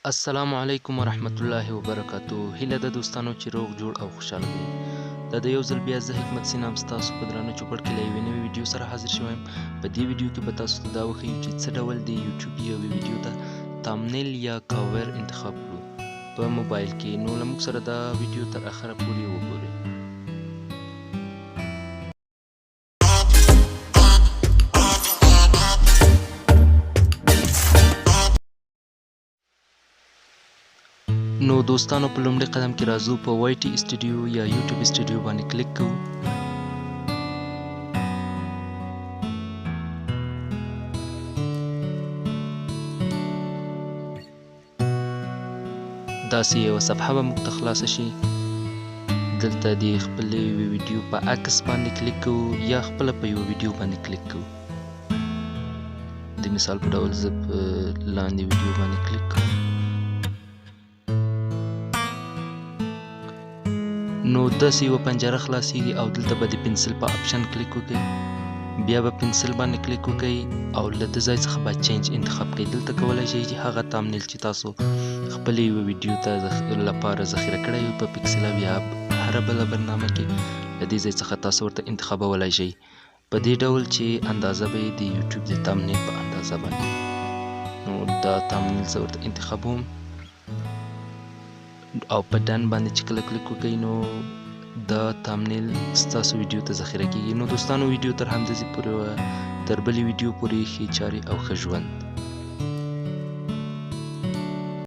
السلام علیکم ورحمت الله وبرکاتو. هیله د دوستانو چې روغ جوړ او خوشاله وي. د یو ځل بیا زه حکمت سینام ستاسو په درانه چوپړ کې له یوې نوې ویډیو سره حاضر شوم. په دې ویډیو کې به تاسو ته دا وښیو چې څه ډول د یوټیوب یوې ویډیو ته تامنیل یا کاور انتخاب کړو په موبایل کې. نو له موږ سره دا ویډیو تر اخره پورې وګورئ. نو دوستانو په لومړي قدم کې راځو په وای ټي اسټوډیو یا یوټیوب اسټوډیو باندې کلیک کوو. داسې یوه صفحه به موږ ته خلاصه شي. دلته د خپلې ویډیو په عکس باندې کلیک کوو یا خپله په یوه ویډیو باندې کلیک کوو. د مثال په ډول زه په لاندې ویډیو باندې کلیک کوم. نو داسې یوه پنجره خلاصیږي او دلته به د پنسل په آپشن کلیک وکړئ. بیا به پنسل باندې کلیک وکړئ او له دې ځای څخه به چینج انتخاب کړئ. دلته کولی شئ چې هغه تامنیل چې تاسو خپلې یوې ویډیو ته لپاره ذخیره کړی وي په پکسل یا هره بله برنامه کې له دې ځای څخه تاسو ورته انتخابولی شئ په دې ډول چې اندازه به یې د یوټیوب د تامنیل په اندازه باندې. نو دا تامنیل زه ورته انتخابوم او په ډن باندې چې کله کلیک وکړئ نو دا تامنیل ستاسو ویډیو ته ذخیره کیږي. نو دوستانو ویډیو تر همداسې پورې وه. تر بلې ویډیو پورې ښې چارې او ښه ژوند.